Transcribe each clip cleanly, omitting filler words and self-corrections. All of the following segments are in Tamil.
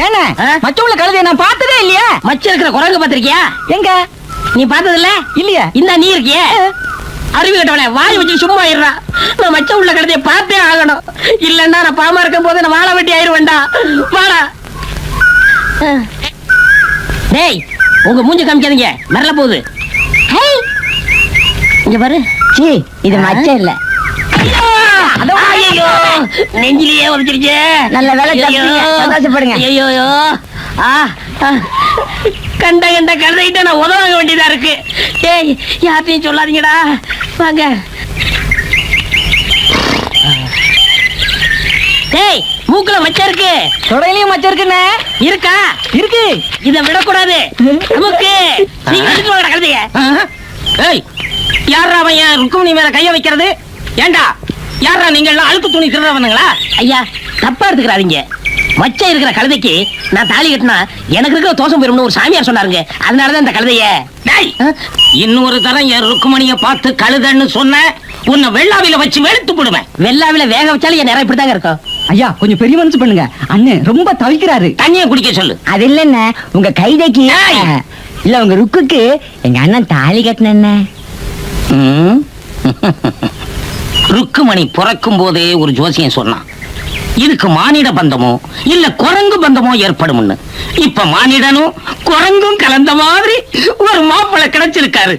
ஏன்னா மச்ச உள்ள கழுதைய நான் பார்த்ததே இல்லையா? மச்ச இருக்கிற குரங்கு பாத்திருக்கியா? எங்க நீ பார்த்தது இல்ல? இல்லையா? இந்த நீ இருக்கிய அறிவு கட்டவனே, வாய் வச்சு சும்மா இருறா. நான் மச்ச உள்ள கழுதைய பார்த்தே ஆகணும். இல்லன்னா நான் பாமா இருக்கும் போது நான் வாழ வெட்டி ஆயிருவேன்டா. வாடா. டேய், உங்க மூஞ்சி காமிக்காதீங்க, மிரள போகுது. இங்க பாரு. சீ, இது மச்ச இல்ல. ஐயோ, நெஞ்சிலேயே உரைச்சிருச்சு. நல்ல வேலை தப்பிச்சீங்க. சந்தோஷப்படுங்க. ஐயோ, கண்ட கண்ட கழுதைகிட்ட நான் உதவாங்க வேண்டியதா இருக்கு. ஏய், யார்ட்டையும் சொல்லாதீங்கடா. வாங்க. டேய், மூக்குல மச்சம் இருக்கு. தொடையிலயும் மச்சம் இருக்குண்ணே. இருக்கா? இருக்கு. இத விடக்கூடாது. நமக்கு கழுதைய. ஏய், யாரா அவன் என் ருக்குமணி மேல கைய வைக்கிறது? ஏண்டா, யாரா நீங்க எல்லாம் அழுக்கு துணி திருடுறவனுங்களா? ஐயா, தப்பா எடுத்துக்கிறாதீங்க. மச்சம் இருக்கிற கழுதைக்கு நான் தாலி கட்டினா எனக்கு இருக்கிற தோஷம் போயிரும்னு ஒரு சாமியார் சொன்னாருங்க. அதனாலதான் இந்த கழுதைய. இன்னொரு தரம் என் ருக்குமணிய பார்த்து கழுதன்னு சொன்ன உன்னை வெள்ளாவில வச்சு வெளுத்து போடுவேன். வெள்ளாவில வேக வச்சாலும் என் நேரம் இப்படிதாங்க இருக்கும். ஐயா, கொஞ்சம் பெரிய மனசு பண்ணுங்க. அண்ணன் ரொம்ப தவிக்கிறாரு. தண்ணியை குடிக்க சொல்லு. அது இல்லன்னு உங்க கைதைக்கு இல்ல உங்க ருக்குக்கு எங்க அண்ணன் தாலி கட்டின. ருக்குமணி பிறக்கும் போதே ஒரு ஜோசியம் சொன்னான், இதுக்கு மானிட பந்தமோ இல்ல குரங்கு பந்தமோ ஏற்படும். இப்ப மானிடனும் குரங்கும் கலந்த மாதிரி ஒரு மாப்பிள்ளை கிடைச்சிருக்காரு.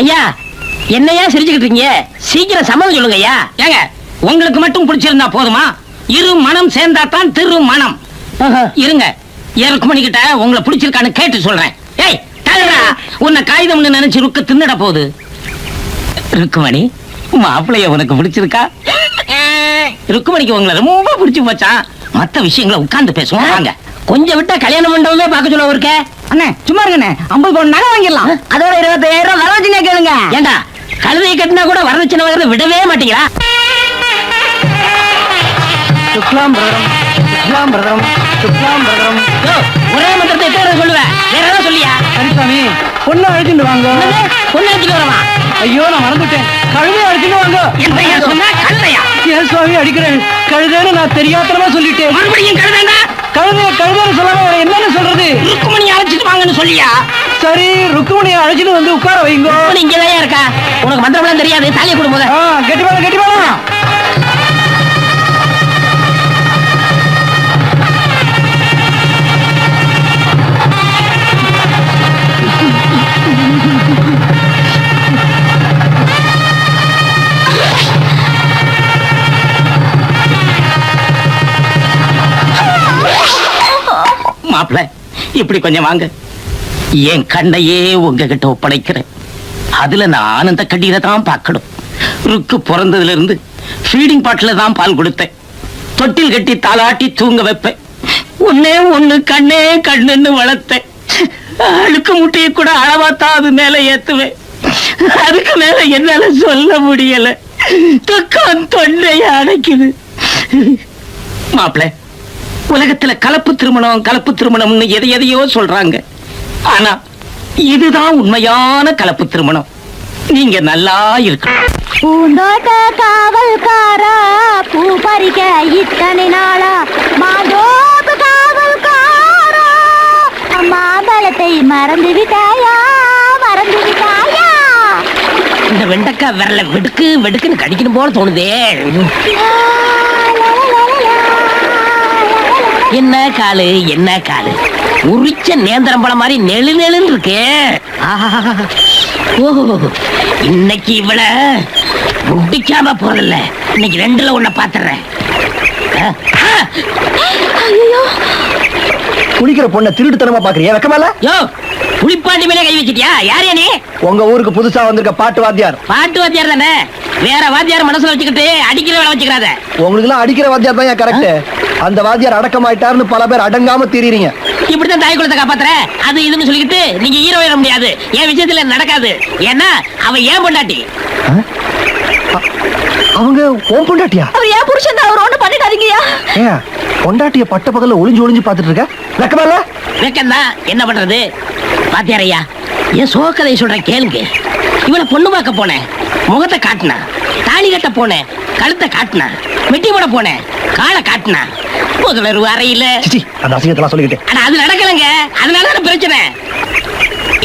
ஐயா, என்னையா சிரிச்சுக்கிட்டு இருக்கீங்க? சீக்கிரம் சம்மதம் சொல்லுங்க ஐயா. ஏங்க, உங்களுக்கு மட்டும் பிடிச்சிருந்தா போதுமா? இரு மனம் சேர்ந்தா தான் திரு மனம். இருங்க, ருக்குமணி கிட்ட உங்களை பிடிச்சிருக்கான்னு கேட்டு சொல்றேன். ஏய், உன்னை காகிதம்னு நினைச்சு ருக்கு தின்னுட போகுது. ருக்குமணி, மாப்பிள்ளைய உனக்கு பிடிச்சிருக்கா? ருக்குமணிக்கு உங்களை ரொம்ப பிடிச்சு போச்சான். மத்த விஷயங்களை உட்கார்ந்து பேசுவோம் வாங்க. கொஞ்சம் விட்டா கல்யாண மண்டபமே பார்க்க சொல்ல இருக்க. அண்ணே சும்மா இருங்கண்ணே, 50 பவுன் நகை வாங்கிடலாம். அதோட 25,000 வரவச்சுனே கேளுங்க. ஏண்டா, கழுதையை கட்டினா கூட வரதட்சணை வாங்குறத விடவே மாட்டீங்களா? சுக்லாம் பிரதரம், சுக்லாம் பிரதரம், சுக்லாம் பிரதரம். ஒரே மந்திரத்தை எத்தனை சொல்லுவேன், வேற ஏதாவது சொல்லியா? சரிசாமி, பொண்ணு அழைச்சிட்டு வாங்க. பொண்ணு அழைச்சிட்டு வரவா? ஐயோ, நான் மறந்துட்டேன். கழுதையை அழைச்சிட்டு வாங்க. என்ன சொன்னா? கழுதையா? ஏன் சுவாமி அடிக்கிறேன்? கழுதைன்னு நான் தெரியாதனமா சொல்லிட்டேன். மறுபடியும் கழுதைங்க. கழுதைன்னு சொல்லாம என்னன்னு சொல்றது? ருக்குமணி அழைச்சிட்டு வாங்கன்னு சொல்லியா? சரி, ருக்குமணியை அழைச்சிட்டு வந்து உட்கார வைங்க. இங்கதான் இருக்கா? உனக்கு மந்திரம் தெரியாது, தாலியை கொடுங்க. கெட்டி வாங்க, கெட்டி வாங்க. மாப்பிள்ள, இப்படி கொஞ்சம் வாங்க. என் கண்ணையே உங்ககிட்ட ஒப்படைக்கிறேன். அதுல நான் ஆனந்த கண்ணீரை தான் பார்க்கணும். ருக்கு பிறந்ததுல இருந்து ஃபீடிங் பாட்டில தான் பால் கொடுத்தேன். தொட்டில் கட்டி தாளாட்டி தூங்க வைப்பேன். ஒன்னே ஒண்ணு கண்ணே கண்ணுன்னு வளர்த்தேன். அழுக்கு முட்டையை கூட அளவாத்தான் அது மேல ஏத்துவேன். அதுக்கு மேல என்னால சொல்ல முடியல. துக்கம் தொண்டைய அடைக்குது. மாப்பிள்ள, உலகத்துல கலப்பு திருமணம்னு எதையோ சொல்றாங்க. ஆனா இதுதான் உண்மையான கலப்பு திருமணம். நீங்க நல்லா இருக்கணும். பூந்தோட்ட காவல்காரா, பூ பறிக்க இத்தனை நாளா, மாந்தோப்பு காவல்காரா, மாம்பழத்தை மறந்து விட்டாயா, மறந்து விட்டாயா? இந்த வெண்டைக்காய் விரல வெடுக்கு வெடுக்குன்னு கடிக்கணும் போல தோணுதே. என்ன காலு, என்ன காலு, உரிச்ச நேந்திரம்பழம் மாதிரி நெழு நெழுன்னு இருக்கு. ஓஹோ, இன்னைக்கு இவள முடிக்காம போறதில்ல. இன்னைக்கு 2ல 1 பாத்துறேன். குளிக்கிற பொண்ணை திருட்டுத்தனமா பாக்குறியா? வெக்கமால? யோ, புளிப்பாண்டி மேலே கை வச்சிட்டியா? யாரையா நீ? உங்க ஊருக்கு புதுசா வந்திருக்க பாட்டு வாத்தியார். பாட்டு வாத்தியார் தானே? வேற வாத்தியார் மனசுல வச்சுக்கிட்டு அடிக்கிற வேலை வச்சுக்கிறாத. உங்களுக்கு எல்லாம் அடிக்கிற வாத்தியார் தான் கரெக்ட். அந்த வாத்தியார் அடக்கமாயிட்டாருன்னு பல பேர் அடங்காம திரிறீங்க. இப்படித்தான் தாய் குலத்தை காப்பாத்துற அது இதுன்னு சொல்லிக்கிட்டு நீங்க ஹீரோ ஏற முடியாது. என் விஷயத்துல நடக்காது. ஏன்னா அவ ஏன் பொண்டாட்டி. அவங்க ஓம் பொண்டாட்டியா? அவர் ஏன் புருஷன் தான், அவர் ஒண்ணு பண்ணிடாதீங்கயா. ஏன் பொண்டாட்டிய பட்ட பகல்ல ஒளிஞ்சு ஒளிஞ்சு பாத்துட்டு இருக்க? வெக்கமால? வெக்கம்தான், என்ன பண்றது? வாத்தியார் ஐயா, என் சோகதை சொல்றேன் கேளுங்க. இவளை பொண்ணு பார்க்க போனேன், முகத்தை காட்டினா. தாலி கட்ட போனேன், கழுத்தை காட்டினா. மெட்டி போட போனேன், காலை காட்டினா. முதல்வர் அறையில. சிச்சி, அந்த அசிங்கத்தெல்லாம் சொல்லிக்கிட்டு ஆனா அது நடக்கலங்க, அதனால பிரச்சனை.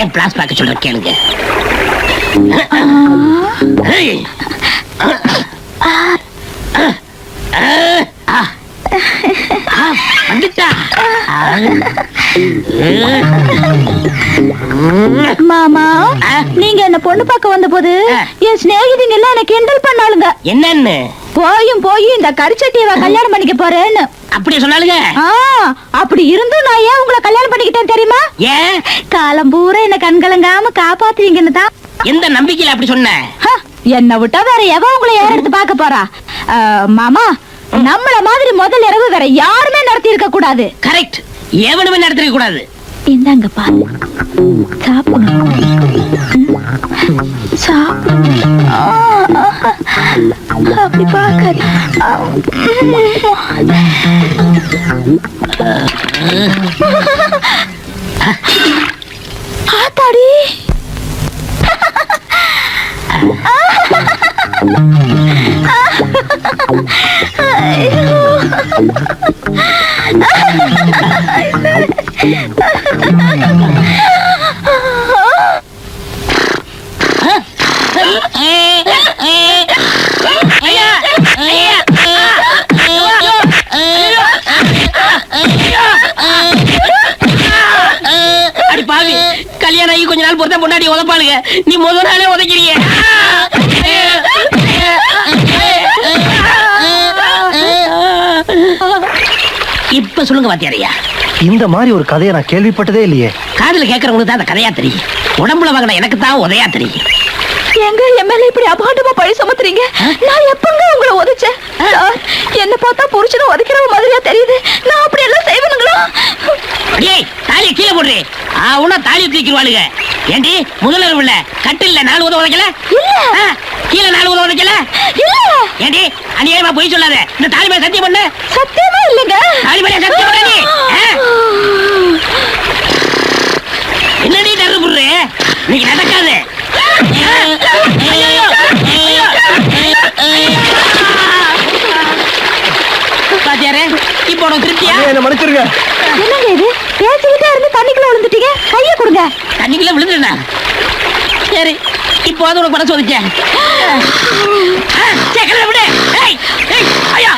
என் பிளாஸ் பார்க்க சொல்ற கேளுங்க. ஏய். வந்துட்டா. மாமா நீங்க என்ன பொண்ணு பார்க்க வந்த போது என் சிநேகிதிங்க எல்லாம் என்ன கிண்டல் பண்ணாளுங்க. என்னன்னு? போய் இந்த கரிச்சட்டியவ கல்யாணம் பண்ணிக்க போறேன்னு. அப்படி சொன்னாலுங்க. அப்படி இருந்தும் நான் ஏன் உங்களை கல்யாணம் பண்ணிக்கிட்டேன் தெரியுமா? ஏன்? காலம் பூரா என்ன கண்கலங்காம காப்பாத்துவீங்கன்னு தான். எந்த நம்பிக்கையில அப்படி சொன்ன? என்ன விட்டா வேற எவன் உங்களை யார் எடுத்து பார்க்க போறா? மாமா, நம்மள மாதிரி முதல் இரவு வேற யாருமே நடத்தி இருக்க கூடாது. கரெக்ட். எவனுமே நடத்திருக்க கூடாது. இந்தாங்க பாரு, சாப்பிடணும். அப்படி பாக்காது. ஆத்தாடி, அடி பாவி, கல்யாணம் ஆகி கொஞ்ச நாள் பொறுத்த முன்னாடி உதப்பாளுங்க, நீ முதல் நாளே உதைக்கிறீங்க. இப்ப சொல்லுங்க வாத்தியாரையா, இந்த மாதிரி ஒரு கதையை நான் கேள்விப்பட்டதே இல்லையே. காதுல கேட்கறவங்களுக்கு தான் அந்த கதையா தெரியும், உடம்புல வாங்கின எனக்கு தான் உதையா தெரியும். எங்க எம்எல்ஏ இப்படி அபாண்டமா பழி சுமத்துறீங்க? நான் எப்பங்க உங்களை உதைச்சேன்? என்ன பார்த்தா புருஷனை உதைக்கிற மாதிரியா தெரியுது. நான் அப்படி எல்லாம் செய்வேனுங்களா? ஏய், தாலியை கீழே போடுறே. உன தாலி தூக்கிடுவாளுங்க. ஏண்டி முதல்வர் உள்ள கட்டில்ல 4 உதவ உதைக்கல? இல்ல. கீழே 4 உதவ உதைக்கல? இல்ல. ஏண்டி அநியாயமா போய் சொல்லாத. இந்த தாலி மேல சத்தியம் பண்ணு. சத்தியமா இல்லங்க. தாலி மேல சத்தியம் பண்ணு நீ. என்னடி தர்று புடுறே? நீ நடக்காத. பாத்தியாரே, இப்போ உனக்கு திருப்தியா? என்ன மன்னிச்சிருங்க. என்னங்க இது? பேசிக்கிட்டே இருந்து தண்ணிக்குள்ள விழுந்துட்டீங்க. கைய கொடுங்க. தண்ணிக்குள்ள விழுந்துட்டா? சரி, இப்போ அது உனக்கு மனசு வந்துச்சேன். கேட்கல விடு. ஏய், ஏய், ஐயா.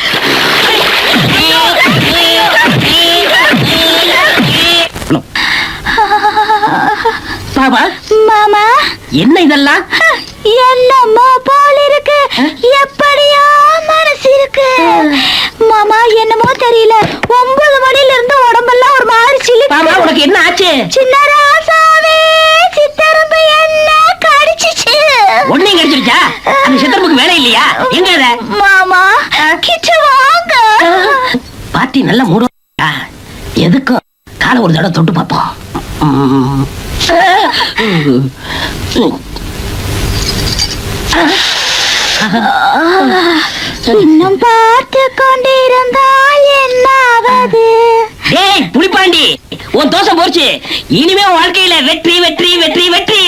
பாபா, மாமா, என்ன இதெல்லாம்? என்னமோ போல இருக்கு. எப்படியோ மனசு இருக்கு. மாமா, என்னமோ தெரியல. 9 மணில இருந்து உடம்பெல்லாம் ஒரு மாதிரி சிலு. பாபா, உனக்கு என்ன ஆச்சு? சின்ன ராசாவே, சித்தரம்பு என்ன கடிச்சிச்சு. ஒன்னையும் கடிச்சிருச்சா? அந்த சித்தரம்புக்கு வேலை இல்லையா? எங்க அத? மாமா, கிட்ட வாங்க. பாட்டி நல்ல மூட. எதுக்கும் காலை ஒரு தடவை தொட்டு பார்ப்போம். இன்னும் பார்த்து கொண்டிருந்தால் என்னாவது? டேய் புலிப்பாண்டி, உன் தோசை போச்சு. இனிமே வாழ்க்கையில வெற்றி வெற்றி வெற்றி வெற்றி.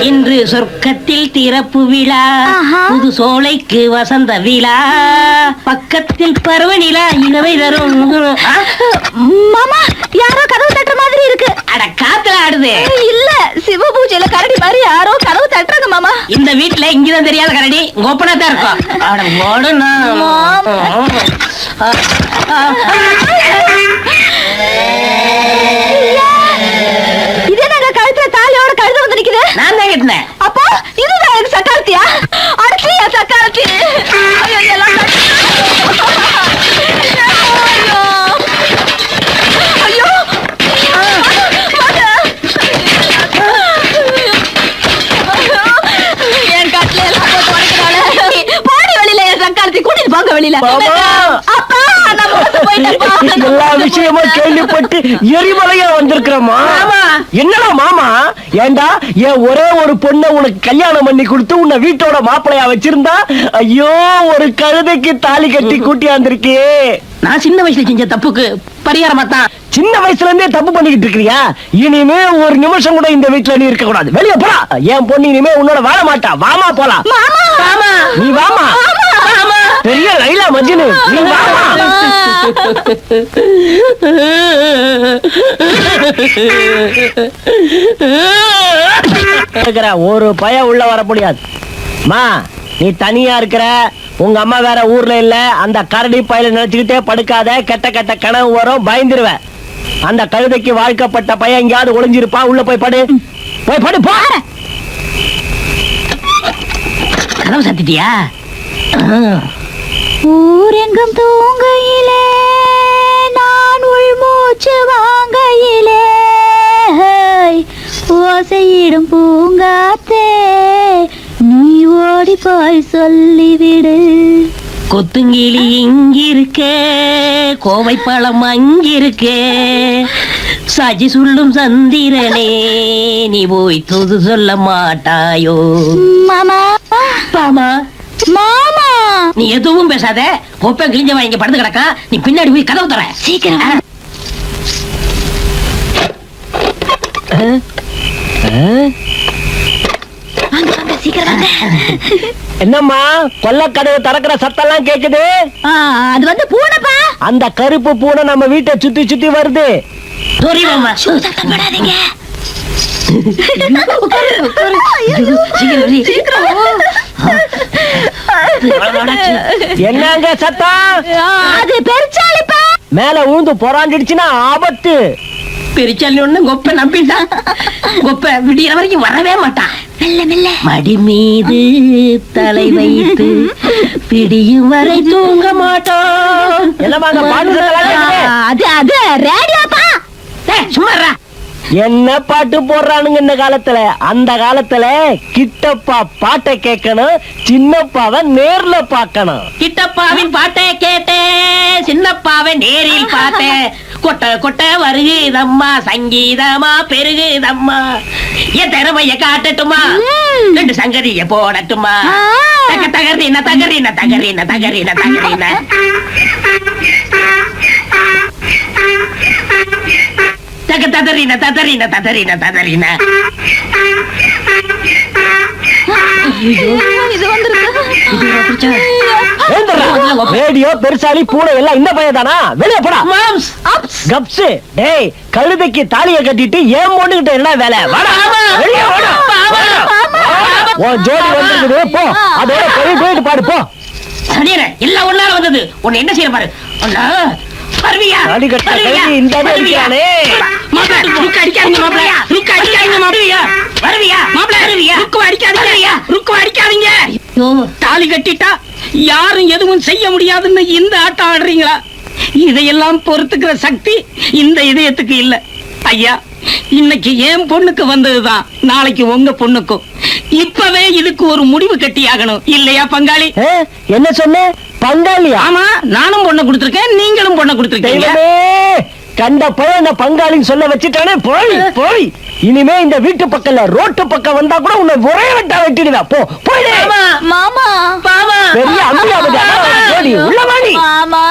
இன்று சொர்க்கத்தில் திறப்பு விழா, புது சோலைக்கு வசந்த விழா, பக்கத்தில் பருவ நிலா இனவை தரும். மாமா, யாரோ கதவு தட்டுற மாதிரி இருக்கு. அட, காத்துல ஆடுது. இல்ல, சிவ பூஜையில கரடி மாதிரி யாரோ கதவு தட்டுறாங்க மாமா. இந்த வீட்டுல இங்கதான் தெரியாத கரடி கோப்பனா தான் இருக்கும். அவட ஓடுனா. இதே நாங்க கழுத்துல தாலியோட கழுத வந்து நிக்குது. நான் தான் கட்டினேன். அப்போ இதுதான் எனக்கு சக்காரத்தியா? அடுத்து என் சக்காரத்தி. ஐயோ, எல்லாம் ஐயோ, என் கட்டில எல்லாம் போட்டு உடைக்கிறாளே. பாடி வெளியில என் சக்காரத்தி கூட்டிட்டு போங்க வெளியில. அப்பா, நான் மோசம் போயிட்டேன்ப்பா. எல்லா விஷயமா கேள்விப்பட்டு எரிமலையா வந்திருக்கிறோமா? என்னடா மாமா, ஏண்டா என் ஒரே ஒரு பொண்ணை உனக்கு கல்யாணம் பண்ணி கொடுத்து உன்னை வீட்டோட மாப்பிளையா வச்சிருந்தா, ஐயோ ஒரு கழுதைக்கு தாலி கட்டி கூட்டியாந்திருக்கே. நான் சின்ன வயசுல செஞ்ச தப்புக்கு பரிகாரமா தான். சின்ன வயசுல இருந்தே தப்பு பண்ணிக்கிட்டு இருக்கிறியா? இனிமே ஒரு நிமிஷம் கூட இந்த வீட்டுல நீ இருக்க கூடாது. வெளியே போடா. என் பொண்ணு இனிமே உன்னோட வாழ மாட்டா. வாமா போலாம். மாமா, மாமா, நீ வாமா. மாமா. பெரிய லைலா மஜ்னு நீ வாமா. ஒரு பய உள்ள வர முடியாது. மா நீ தனியா இருக்கிற, உங்க அம்மா வேற ஊர்ல இல்ல. அந்த கரடி பையில நினைச்சுக்கிட்டே படுக்காத, கெட்ட கெட்ட கனவு வரும், பயந்துருவ. அந்த கழுதைக்கு வாழ்க்கப்பட்ட பையன் எங்கேயாவது ஒளிஞ்சிருப்பா, உள்ள போய் படு, போய் படு போ. கதவு சத்திட்டியா? ஊரெங்கும் தூங்கையிலே நான் உள்மூச்சு வாங்கையிலே ஓசையிடும் பூங்காத்தே நீ ஓடி போய் சொல்லிவிடு. கொத்துங்கிளி இங்கிருக்கே, கோவை பழம் அங்கிருக்கே, சாட்சி சொல்லும் சந்திரனே நீ போய் தூது சொல்ல மாட்டாயோ? மாமா பாமா மாமா நீ எதுவும் பேசாத. கொப்பை கிழிஞ்சவன் இங்க படுத்து கிடக்கா, நீ பின்னாடி போய் கதவு தர சீக்கிரம். சீக்கிரம். என்னம்மா கொல்ல கதவு திறக்கிற சத்தம்லாம் கேக்குது? அது வந்து பூனைப்பா. அந்த கருப்பு பூனை நம்ம வீட்டை சுத்தி சுத்தி வருது. சத்தம் போடாதீங்க. என்னங்க சத்தம்? அது பெருச்சாளிப்பா. மேல ஊந்து பொறாண்டிடுச்சுன்னா ஆபத்து. பெருச்சாலி ஒண்ணு கொப்பை நம்பிட்டான். கொப்பை விடிய வரைக்கும் வரவே மாட்டான். மெல்ல மெல்ல மடி மீது தலை வைத்து பிடியும் வரை தூங்க மாட்டோம். என்னமா அந்த பாட்டு சத்தம்லாம் கேக்குது? அது அது ரேடியோப்பா. சும்மா என்ன பாட்டு போடுறானுங்க இந்த காலத்துல? அந்த காலத்துல கிட்டப்பா பாட்டை கேட்கணும், சின்னப்பாவை நேர்ல பார்க்கணும். கிட்டப்பாவின் பாட்டை கேட்டேன், சின்னப்பாவை நேரில் பார்த்தேன். கொட்ட கொட்ட வருகுதம்மா, சங்கீதமா பெருகுதம்மா. என் திறமைய காட்டட்டுமா, ரெண்டு சங்கதிய போடட்டுமா? தக தகரின தகரின தகரின தகரின தகரின. தக ததறின ததறின ததறின ததறின. இது வந்துருக்கு. ரேடியோ பெருசாலி பூனை எல்லாம் இந்த பையன் தானா? வெளியே போடா. Moms cups. டேய் கழுதைக்கு தாலியை கட்டிட்டு ஏன் பொண்ணுகிட்ட என்ன வேலை? வாடா வெளியே வாடா. உன் ஜோடி வந்துருக்குது, போ அதோட போயிட்டு பாடு போ. சனியனே எல்லாம் ஒன்னால வந்தது. உன்னை என்ன செய்ய பாரு. ஒன்னா வருவியா? தாலி கட்ட கழுதி இந்த அடி அடிக்கிறானே. மாப்ள ருக்கு அடிக்காதீங்க மாப்ள. ருக்கு அடிக்காதீங்க மாப்ள. வருவியா? மாப்ள வருவியா? ருக்கு அடிக்காதீங்க. ருக்கு அடிக்காதீங்க. தாலி கட்டிட்டா யாரும் எதுவும் செய்ய முடியாதுன்னு இந்த ஆட்டம் ஆடுறீங்களா? இதையெல்லாம் பொறுத்துக்கிற சக்தி இந்த இதயத்துக்கு இல்ல. ஐயா, இன்னைக்கு என் பொண்ணுக்கு வந்ததுதான் நாளைக்கு உங்க பொண்ணுக்கும். இப்பவே இதுக்கு ஒரு முடிவு கட்டியாகணும் இல்லையா பங்காளி? என்ன சொன்ன? பங்காளியா? ஆமா, நானும் பொண்ணை கொடுத்திருக்கேன், நீங்களும் பொண்ணை கொடுத்திருக்கீங்க. கண்ட பையன் பங்காளின்னு சொல்ல வச்சுட்டானே. போய் போய் இனிமே இந்த வீட்டு பக்கம்ல ரோட்டு பக்கம் வந்தா கூட உன்னை ஒரே வெட்டா வெட்டிடுவா. போ போயிடு. மாமா பாமா பெரிய அம்பியாபதி உள்ள வாடி. மாமா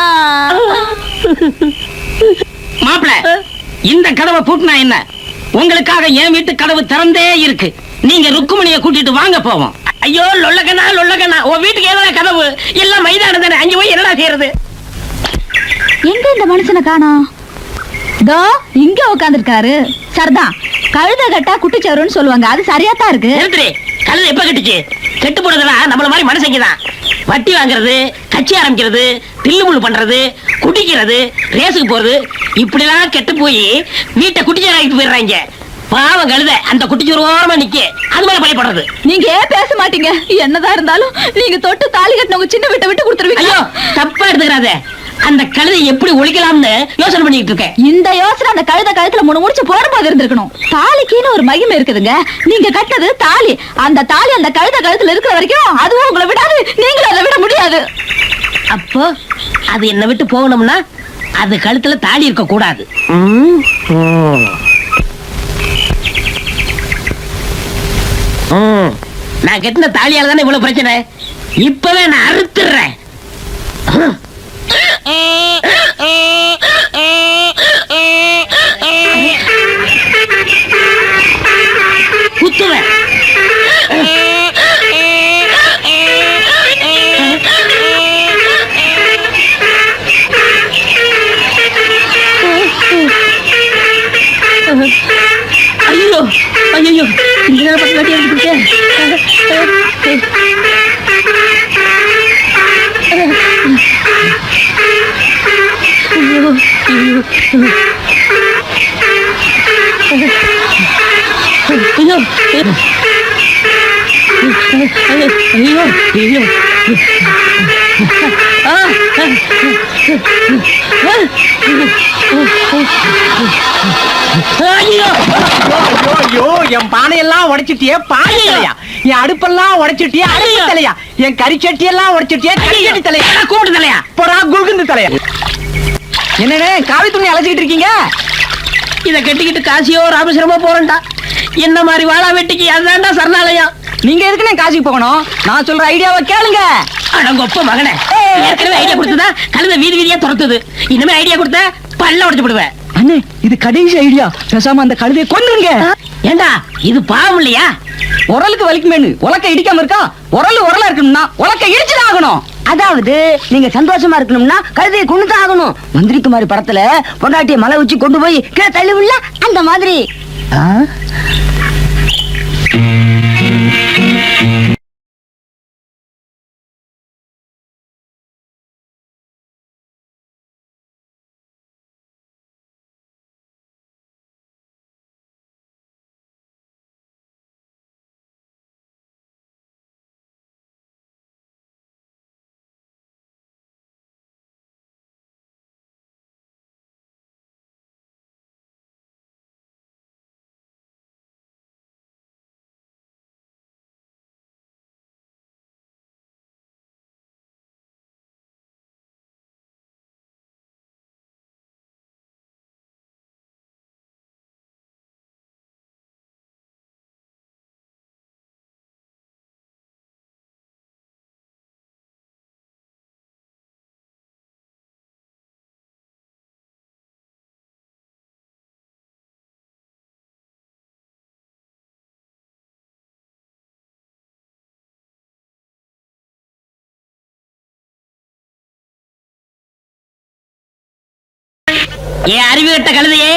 மாப்பிள, இந்த கதவை பூட்டினா என்ன? உங்களுக்காக என் வீட்டு கதவு திறந்தே இருக்கு. நீங்க ருக்குமணியை கூட்டிட்டு வாங்க போவோம். ஐயோ லொல்லகண்ணா லொல்லகண்ணா, உன் வீட்டுக்கு ஏதோ கதவு எல்லாம் மைதானம் தானே, அங்க போய் என்னடா செய்யறது? எங்க இந்த மனுஷனை காணோம்? தோ இங்க உட்கார்ந்திருக்காரு. சரிதான், கழுத கட்டா குட்டிச்சவருன்னு சொல்லுவாங்க, அது சரியாத்தான் இருக்கு. நிறுத்துறே, கழுதை எப்ப கட்டுச்சு? கெட்டு போனதெல்லாம் நம்மள மாதிரி மனுஷங்கதான். வட்டி வாங்குறது, கட்சி ஆரம்பிக்கிறது, தில்லுமுள்ளு பண்றது, குடிக்கிறது, ரேஸுக்கு போறது, இப்படி எல்லாம் கெட்டு போய் வீட்டை குட்டிச்சவராகிட்டு போயிடுறாங்க. பாவம் கழுத அந்த குட்டிச்சோறு ஓரமா நிக்க, அது மேல பயப்படுறது. நீங்க ஏன் பேச மாட்டீங்க? என்னதான் இருந்தாலும் நீங்க தொட்டு தாலி கட்டினவங்க சின்ன வீட்டை விட்டு கொடுத்துருவீங்க. ஐயோ தப்பா எடுத்துக்கிறாத. அந்த கழுதை எப்படி ஒழிக்கலாம்னு யோசனை பண்ணிட்டு இருக்கேன். இந்த யோசனை அந்த கழுத கழுத்துல முடிச்சு போடும்போது இருந்திருக்கணும். தாலிக்குன்னு ஒரு மகிமை இருக்குதுங்க. நீங்க கட்டது தாலி, அந்த தாலி அந்த கழுத கழுத்துல இருக்கிற வரைக்கும் அதுவும் உங்களை விடாது, நீங்களும் அதை விட முடியாது. அப்போ அது என்ன விட்டு போகணும்னா அது கழுத்துல தாலி இருக்க கூடாது. நான் கட்டின தாலியால தானே இவ்வளவு பிரச்சனை. இப்பவே நான் அறுத்துறேன். குத்துவேன். ஐயோ ஐயோ ஐயோ என் பானையெல்லாம் உடைச்சிட்டியே பானை தலையா, என் அடுப்பெல்லாம் உடைச்சிட்டியே அடுப்பு தலையா, என் கறிச்சட்டி எல்லாம் உடைச்சிட்டியே கறிச்சட்டி தலையா, கூட்டு தலையா போறா குல்குந்து தலையா. என்னண்ணே காவி துணி அழைச்சிட்டு இருக்கீங்க? இத கட்டிக்கிட்டு காசியோ ராமேஸ்வரமோ போறேன்டா. என்ன மாதிரி வாழா வெட்டிக்கு அதான்டா சரணாலயம். நீங்க எதுக்குண்ணே காசிக்கு போகணும்? நான் சொல்ற ஐடியாவை கேளுங்க. அடங்கொப்ப மகனே, ஏற்கனவே ஐடியா கொடுத்ததா கழுத வீதி வீதியா துரத்துது. இனிமே ஐடியா கொடுத்த பல்ல உடைச்சு போடுவேன். அண்ணே இது கடைசி ஐடியா. பேசாம அந்த கழுதையை கொன்னுங்க. ஏண்டா இது பாவம் இல்லையா? உரலுக்கு வலிக்குமேனு உலக்க இடிக்காம இருக்கா? உரலா இருக்கணும்னா உலக்க இடிச்சுதான் ஆகணும். அதாவது நீங்க சந்தோஷமா இருக்கணும்னா கழுதையை கொண்டுதான் ஆகணும். மந்திரிக்குமாரி படத்துல பொண்டாட்டிய மலை வச்சு கொண்டு போய் கீழே தள்ளுவில்ல, அந்த மாதிரி. ஏன் அறிவு கட்ட கழுதையே,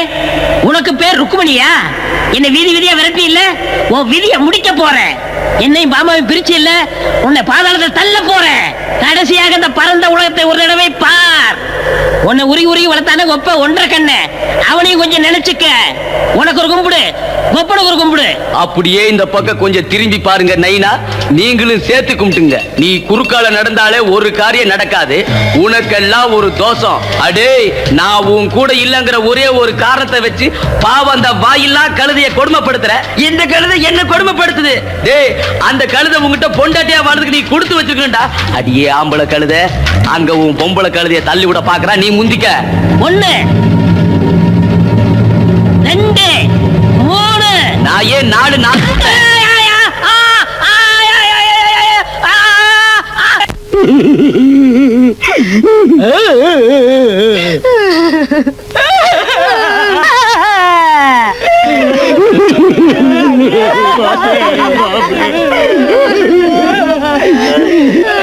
உனக்கு பேர் ருக்குமணியா? என்ன வீதி வீதியா விரட்டி இல்ல, உன் விதிய முடிக்க போறேன். என்னையும் பாமாவையும் பிரிச்சு இல்ல, உன்னை பாதாளத்தை தள்ள போறேன். கடைசியாக இந்த பரந்த உலகத்தை ஒரு தடவை பார். உன்னை உருகி உருகி வளர்த்தானே ஒப்ப ஒன்றரை கண்ணு, அவனையும் கொஞ்சம் நினைச்சுக்க. உனக்கு ஒரு கும்பிடு, ஒப்பனுக்கு ஒரு கும்பிடு. அப்படியே இந்த பக்கம் கொஞ்சம் திரும்பி பாருங்க நைனா, நீங்களும் சேர்த்து கும்பிட்டுங்க. நீ குறுக்கால நடந்தாலே ஒரு காரியம் நடக்காது, உனக்கெல்லாம் ஒரு தோஷம். அடே, நான் உன் கூட இல்லங்கிற ஒரே ஒரு காரணத்தை வச்சு பாவம் அந்த வாயில்லா கழுதைய கொடுமைப்படுத்துற. இந்த கழுதை என்ன கொடுமைப்படுத்துது? டேய், அந்த கழுதை உங்ககிட்ட பொண்டாட்டியா வாழ்றதுக்கு நீ கொடுத்து வச்சிருக்கா. அடியே ஆம்பளை கழுதை, அங்க உன் பொம்பளை கழுதைய தள்ளி விட பாக்குறா, நீ முந்திக்க. 1 2 3 நான் ஏன் 4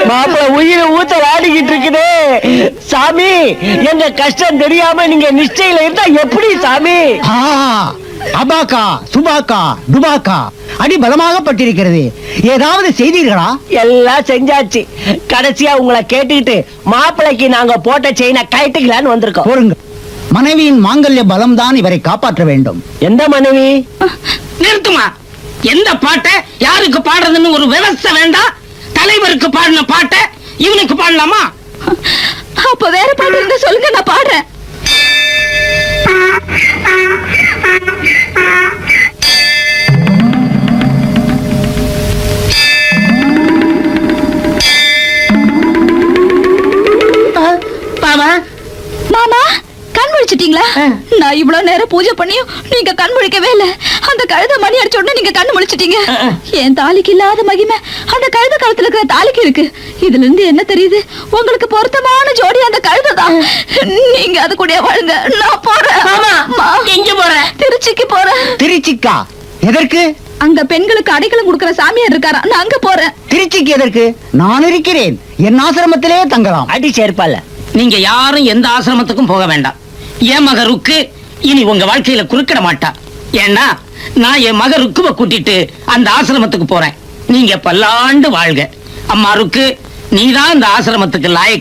மாப்பிள உயிரை ஊத்த ஆடிக்கிட்டு இருக்குது. சாமி, எங்க கஷ்டம் தெரியாம நீங்க நிச்சயில இருந்தா எப்படி சாமி? அபாக்கா சுபாக்கா டுபாக்கா அடி பலமாக பட்டிருக்கிறது. ஏதாவது செய்தீர்களா? எல்லாம் செஞ்சாச்சு. கடைசியா உங்களை கேட்டுக்கிட்டு மாப்பிளைக்கு நாங்க போட்ட செயினை கழட்டிக்கலான்னு வந்திருக்கோம். பொறுங்க. மனைவியின் மாங்கல்ய பலம் தான் இவரை காப்பாற்ற வேண்டும். எந்த மனைவி? நிறுத்துமா. எந்த பாட்டை யாருக்கு பாடுறதுன்னு ஒரு விவசாய வேண்டாம். தலைவருக்கு பாடின பாட்டை இவனுக்கு பாடலாமா? அப்ப வேற பாட்டு இருந்தா சொல்லுங்க, நான் பாடுறேன். பாமா மாமா, கண் முழிச்சிட்டீங்களா? நான் இவ்வளவு நேரம் பூஜை பண்ணியும் நீங்க கண் முழிக்கவே இல்ல. அந்த கழுத மணி அடிச்ச உடனே நீங்க கண்ணு முழிச்சிட்டீங்க. என் தாலிக்கு இல்லாத மகிமை அந்த கழுத கழுத்துல இருக்கிற தாலிக்கு இருக்கு. இதுல இருந்து என்ன தெரியுது? உங்களுக்கு பொருத்தமான ஜோடி அந்த கழுத தான். நீங்க அது கூட வாழுங்க. நான் போறேன். எங்க போற? திருச்சிக்கு போறேன். திருச்சிக்கா? எதற்கு? அங்க பெண்களுக்கு அடைக்கலம் கொடுக்கிற சாமியார் இருக்காரா, நான் அங்க போறேன். திருச்சிக்கு எதற்கு? நான் இருக்கிறேன். என் ஆசிரமத்திலே தங்கலாம். அடி சேர்ப்பால. நீங்க யாரும் எந்த ஆசிரமத்துக்கும் போக வேண்டாம். என் மக ருக்கு இனி உங்க வாழ்க்கையில குறுக்கிட மாட்டா. ஏன்னா நான் என் மக ருக்குவ கூட்டிட்டு அந்த ஆசிரமத்துக்கு போறேன். நீங்க பல்லாண்டு வாழ்க. அம்மா ருக்கு, நீதான் இந்த ஆசிரமத்துக்கு லாயக்கு.